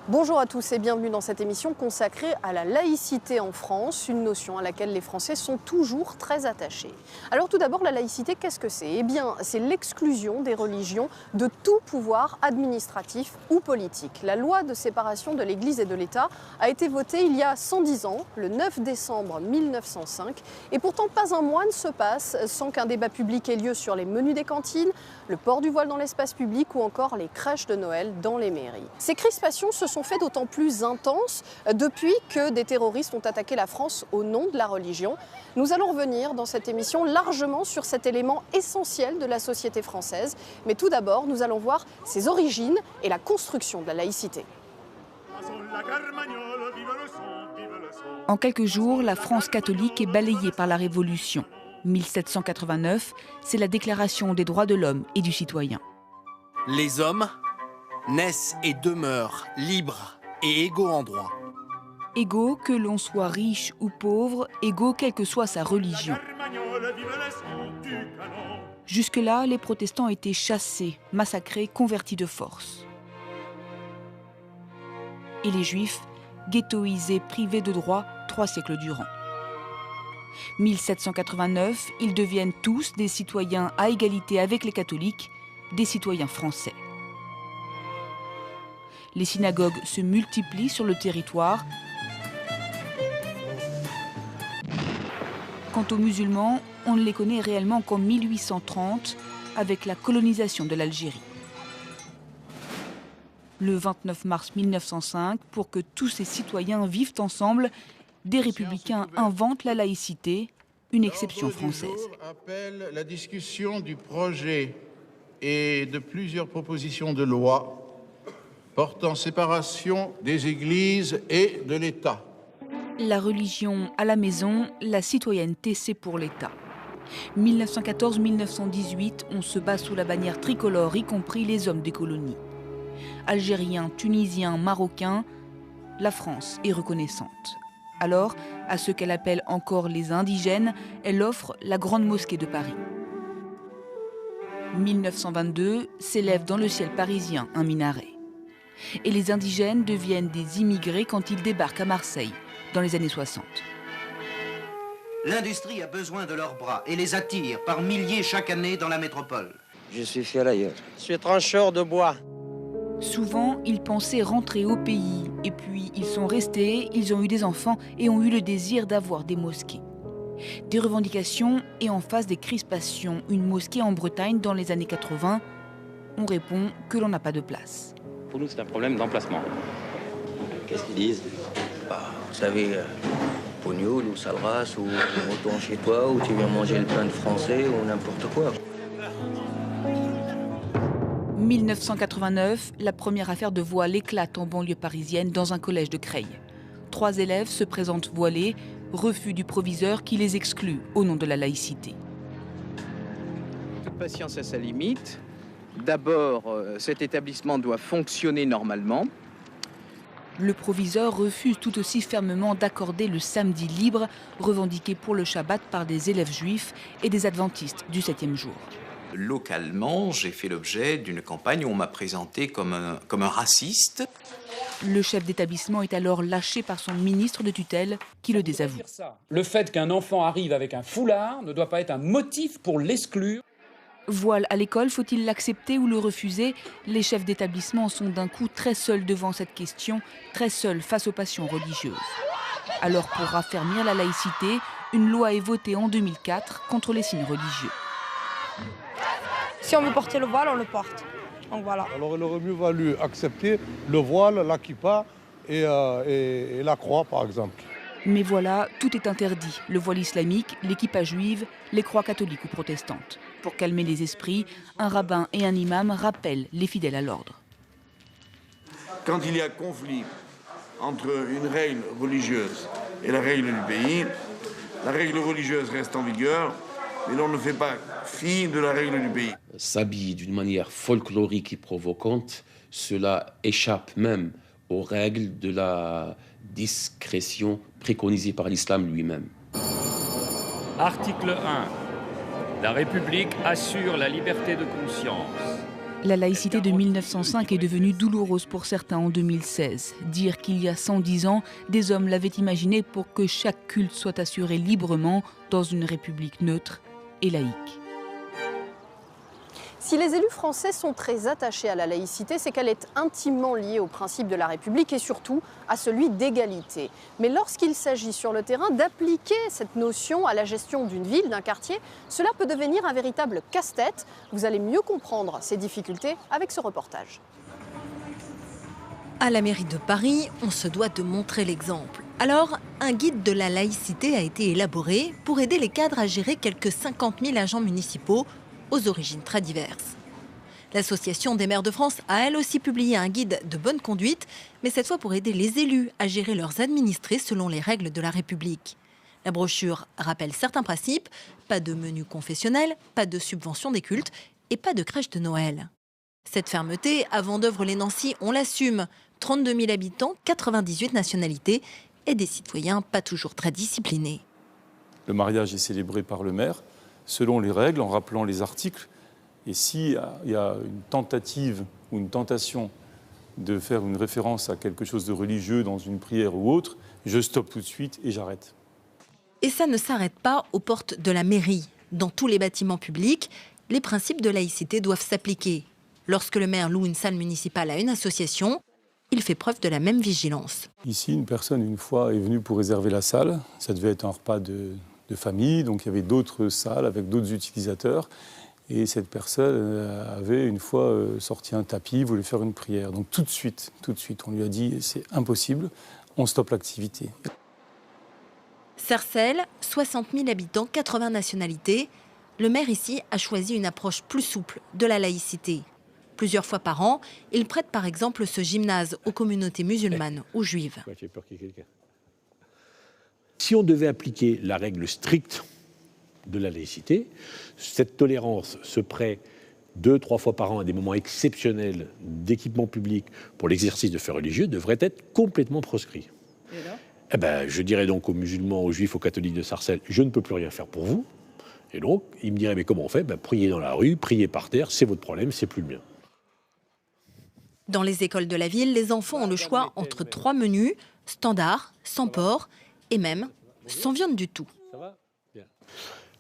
Bonjour à tous et bienvenue dans cette émission consacrée à la laïcité en France, une notion à laquelle les Français sont toujours très attachés. Alors tout d'abord, la laïcité, qu'est-ce que c'est? Eh bien, c'est l'exclusion des religions de tout pouvoir administratif ou politique. La loi de séparation de l'Église et de l'État a été votée il y a 110 ans, le 9 décembre 1905, et pourtant pas un mois ne se passe sans qu'un débat public ait lieu sur les menus des cantines, le port du voile dans l'espace public ou encore les crèches de Noël dans les mairies. Ces crispations se sont fait d'autant plus intenses depuis que des terroristes ont attaqué la France au nom de la religion. Nous allons revenir dans cette émission largement sur cet élément essentiel de la société française. Mais tout d'abord, nous allons voir ses origines et la construction de la laïcité. En quelques jours, la France catholique est balayée par la Révolution. 1789, c'est la Déclaration des droits de l'homme et du citoyen. Les hommes naissent et demeurent libres et égaux en droit. Égaux que l'on soit riche ou pauvre, égaux quelle que soit sa religion. Jusque-là, les protestants étaient chassés, massacrés, convertis de force. Et les juifs, ghettoisés, privés de droits 3 siècles durant. 1789, ils deviennent tous des citoyens à égalité avec les catholiques, des citoyens français. Les synagogues se multiplient sur le territoire. Quant aux musulmans, on ne les connaît réellement qu'en 1830, avec la colonisation de l'Algérie. Le 29 mars 1905, pour que tous ces citoyens vivent ensemble, des républicains inventent la laïcité, une exception française. Appelle la discussion du projet et de plusieurs propositions de loi portant séparation des églises et de l'État. La religion à la maison, la citoyenneté c'est pour l'État. 1914-1918, on se bat sous la bannière tricolore, y compris les hommes des colonies. Algériens, Tunisiens, Marocains, la France est reconnaissante. Alors, à ceux qu'elle appelle encore les indigènes, elle offre la Grande Mosquée de Paris. 1922, s'élève dans le ciel parisien un minaret. Et les indigènes deviennent des immigrés quand ils débarquent à Marseille, dans les années 60. L'industrie a besoin de leurs bras et les attire par milliers chaque année dans la métropole. Je suis ferrailleur. Je suis trancheur de bois. Souvent, ils pensaient rentrer au pays. Et puis, ils sont restés, ils ont eu des enfants et ont eu le désir d'avoir des mosquées. Des revendications et en face des crispations. Une mosquée en Bretagne dans les années 80, on répond que l'on n'a pas de place. Pour nous, c'est un problème d'emplacement. Qu'est-ce qu'ils disent? Vous savez, Pognoul ou Salras, ou retourne chez toi, ou tu viens manger le pain de français, ou n'importe quoi. 1989, la première affaire de voile éclate en banlieue parisienne dans un collège de Creil. 3 élèves se présentent voilés, refus du proviseur qui les exclut au nom de la laïcité. Toute patience a sa limite. D'abord, cet établissement doit fonctionner normalement. Le proviseur refuse tout aussi fermement d'accorder le samedi libre, revendiqué pour le Shabbat par des élèves juifs et des adventistes du 7e jour. Localement, j'ai fait l'objet d'une campagne où on m'a présenté comme un raciste. Le chef d'établissement est alors lâché par son ministre de tutelle qui le désavoue. Le fait qu'un enfant arrive avec un foulard ne doit pas être un motif pour l'exclure. Voile à l'école, faut-il l'accepter ou le refuser? Les chefs d'établissement sont d'un coup très seuls devant cette question, très seuls face aux passions religieuses. Alors pour raffermir la laïcité, une loi est votée en 2004 contre les signes religieux. Si on veut porter le voile, on le porte. Donc voilà. Alors il aurait mieux valu accepter le voile, la kippa et la croix par exemple. Mais voilà, tout est interdit. Le voile islamique, les kippas juives, les croix catholiques ou protestantes. Pour calmer les esprits, un rabbin et un imam rappellent les fidèles à l'ordre. Quand il y a conflit entre une règle religieuse et la règle du pays, la règle religieuse reste en vigueur, mais l'on ne fait pas fi de la règle du pays. S'habiller d'une manière folklorique et provocante, cela échappe même aux règles de la discrétion préconisée par l'islam lui-même. Article 1. La République assure la liberté de conscience. La laïcité de 1905 est devenue douloureuse pour certains en 2016. Dire qu'il y a 110 ans, des hommes l'avaient imaginé pour que chaque culte soit assuré librement dans une république neutre et laïque. Si les élus français sont très attachés à la laïcité, c'est qu'elle est intimement liée au principe de la République et surtout à celui d'égalité. Mais lorsqu'il s'agit sur le terrain d'appliquer cette notion à la gestion d'une ville, d'un quartier, cela peut devenir un véritable casse-tête. Vous allez mieux comprendre ces difficultés avec ce reportage. À la mairie de Paris, on se doit de montrer l'exemple. Alors, un guide de la laïcité a été élaboré pour aider les cadres à gérer quelques 50 000 agents municipaux aux origines très diverses. L'Association des maires de France a elle aussi publié un guide de bonne conduite, mais cette fois pour aider les élus à gérer leurs administrés selon les règles de la République. La brochure rappelle certains principes, pas de menu confessionnel, pas de subvention des cultes et pas de crèche de Noël. Cette fermeté, à Vendeuvre-les-Nancy, on l'assume. 32 000 habitants, 98 nationalités et des citoyens pas toujours très disciplinés. Le mariage est célébré par le maire, selon les règles, en rappelant les articles. Et s'il y a une tentative ou une tentation de faire une référence à quelque chose de religieux dans une prière ou autre, je stoppe tout de suite et j'arrête. Et ça ne s'arrête pas aux portes de la mairie. Dans tous les bâtiments publics, les principes de laïcité doivent s'appliquer. Lorsque le maire loue une salle municipale à une association, il fait preuve de la même vigilance. Ici, une personne, une fois, est venue pour réserver la salle. Ça devait être un repas de famille, donc il y avait d'autres salles avec d'autres utilisateurs. Et cette personne avait une fois sorti un tapis, voulait faire une prière. Donc tout de suite, on lui a dit c'est impossible, on stoppe l'activité. Sarcelles, 60 000 habitants, 80 nationalités. Le maire ici a choisi une approche plus souple de la laïcité. Plusieurs fois par an, il prête par exemple ce gymnase aux communautés musulmanes ou juives. Si on devait appliquer la règle stricte de la laïcité, cette tolérance se prête 2-3 fois par an à des moments exceptionnels d'équipement public pour l'exercice de faits religieux devrait être complètement proscrit. Et là je dirais donc aux musulmans, aux juifs, aux catholiques de Sarcelles, je ne peux plus rien faire pour vous. Et donc, ils me diraient, mais comment on fait ? Priez dans la rue, priez par terre, c'est votre problème, c'est plus le mien. Dans les écoles de la ville, les enfants ont le choix entre 3 menus, standard, sans porc et même sans viande du tout.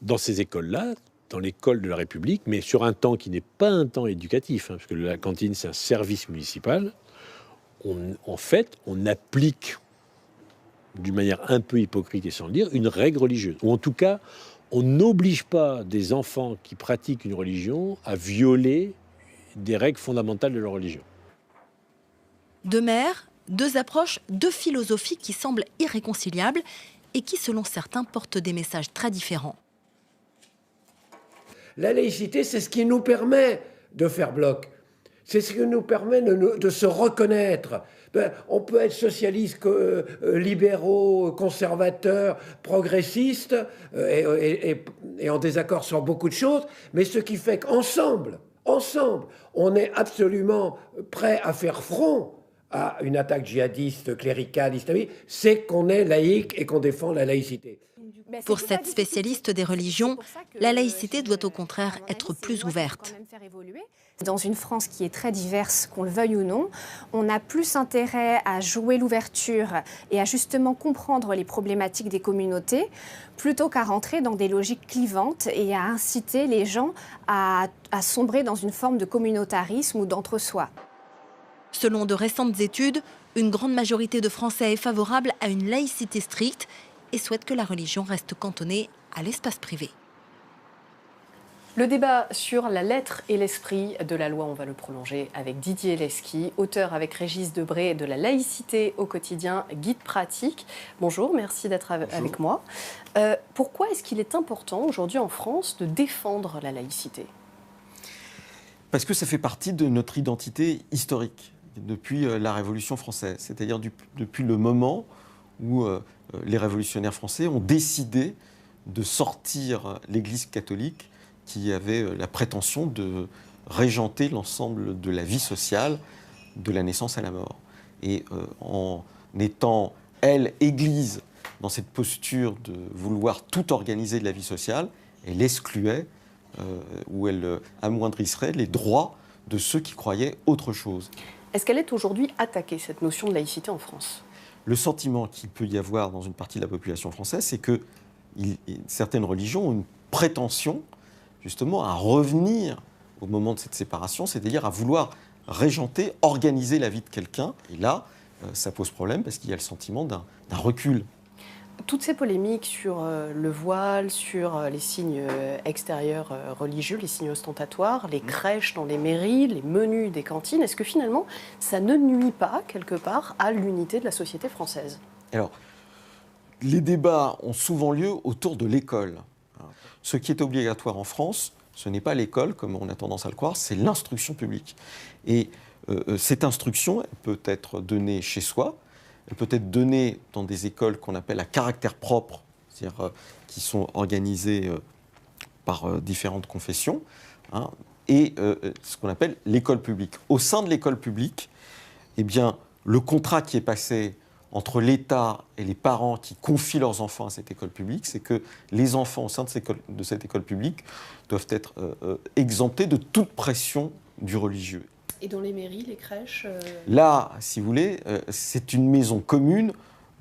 Dans ces écoles-là, dans l'école de la République, mais sur un temps qui n'est pas un temps éducatif, parce que la cantine, c'est un service municipal, on applique, d'une manière un peu hypocrite et sans le dire, une règle religieuse. Ou en tout cas, on n'oblige pas des enfants qui pratiquent une religion à violer des règles fondamentales de leur religion. Deux maires, deux approches, deux philosophies qui semblent irréconciliables et qui, selon certains, portent des messages très différents. La laïcité, c'est ce qui nous permet de faire bloc. C'est ce qui nous permet de se reconnaître. On peut être socialiste, libéraux, conservateurs, progressistes et en désaccord sur beaucoup de choses, mais ce qui fait qu'ensemble, on est absolument prêt à faire front à une attaque djihadiste, cléricale, islamique, c'est qu'on est laïque et qu'on défend la laïcité. Pour cette spécialiste des religions, la laïcité doit au contraire être plus ouverte. Dans une France qui est très diverse, qu'on le veuille ou non, on a plus intérêt à jouer l'ouverture et à justement comprendre les problématiques des communautés, plutôt qu'à rentrer dans des logiques clivantes et à inciter les gens à sombrer dans une forme de communautarisme ou d'entre-soi. Selon de récentes études, une grande majorité de Français est favorable à une laïcité stricte et souhaite que la religion reste cantonnée à l'espace privé. Le débat sur la lettre et l'esprit de la loi, on va le prolonger avec Didier Lesky, auteur avec Régis Debray de la laïcité au quotidien, guide pratique. Bonjour, merci d'être avec moi. Pourquoi est-ce qu'il est important aujourd'hui en France de défendre la laïcité ? Parce que ça fait partie de notre identité historique depuis la Révolution française, c'est-à-dire depuis le moment où les révolutionnaires français ont décidé de sortir l'Église catholique qui avait la prétention de régenter l'ensemble de la vie sociale de la naissance à la mort. Et en étant, elle, Église, dans cette posture de vouloir tout organiser de la vie sociale, elle excluait ou elle amoindrisserait les droits de ceux qui croyaient autre chose. Est-ce qu'elle est aujourd'hui attaquée, cette notion de laïcité en France ? Le sentiment qu'il peut y avoir dans une partie de la population française, c'est que certaines religions ont une prétention justement à revenir au moment de cette séparation, c'est-à-dire à vouloir régenter, organiser la vie de quelqu'un. Et là, ça pose problème parce qu'il y a le sentiment d'un recul. Toutes ces polémiques sur le voile, sur les signes extérieurs religieux, les signes ostentatoires, les crèches dans les mairies, les menus des cantines, est-ce que finalement ça ne nuit pas quelque part à l'unité de la société française ? Alors, les débats ont souvent lieu autour de l'école. Ce qui est obligatoire en France, ce n'est pas l'école, comme on a tendance à le croire, c'est l'instruction publique. Et cette instruction, elle peut être donnée chez soi, elle peut être donnée dans des écoles qu'on appelle à caractère propre, c'est-à-dire qui sont organisées par différentes confessions, hein, et ce qu'on appelle l'école publique. Au sein de l'école publique, eh bien, le contrat qui est passé entre l'État et les parents qui confient leurs enfants à cette école publique, c'est que les enfants au sein de cette école publique doivent être exemptés de toute pression du religieux. Et dans les mairies, les crèches Là, si vous voulez, c'est une maison commune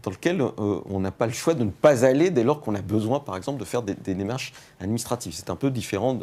dans laquelle on n'a pas le choix de ne pas aller dès lors qu'on a besoin, par exemple, de faire des démarches administratives. C'est un peu différent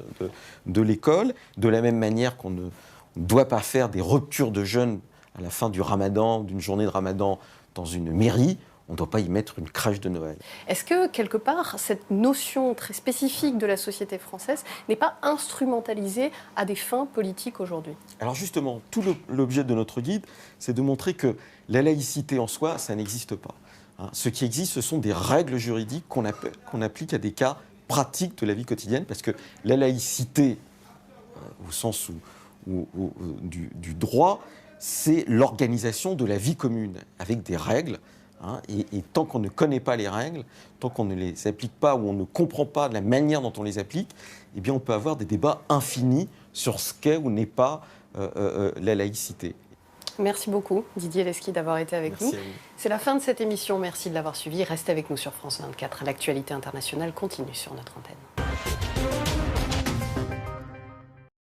de l'école, de la même manière qu'on ne doit pas faire des ruptures de jeûne à la fin du ramadan, d'une journée de ramadan dans une mairie. On ne doit pas y mettre une crèche de Noël. Est-ce que, quelque part, cette notion très spécifique de la société française n'est pas instrumentalisée à des fins politiques aujourd'hui ? Alors justement, tout l'objet de notre guide, c'est de montrer que la laïcité en soi, ça n'existe pas. Hein, ce qui existe, ce sont des règles juridiques qu'on applique à des cas pratiques de la vie quotidienne, parce que la laïcité, au sens du droit, c'est l'organisation de la vie commune, avec des règles. Hein, et tant qu'on ne connaît pas les règles, tant qu'on ne les applique pas ou on ne comprend pas la manière dont on les applique, eh bien on peut avoir des débats infinis sur ce qu'est ou n'est pas la laïcité. Merci beaucoup Didier Leschi d'avoir été avec nous. Merci à vous. C'est la fin de cette émission, merci de l'avoir suivi. Restez avec nous sur France 24, l'actualité internationale continue sur notre antenne.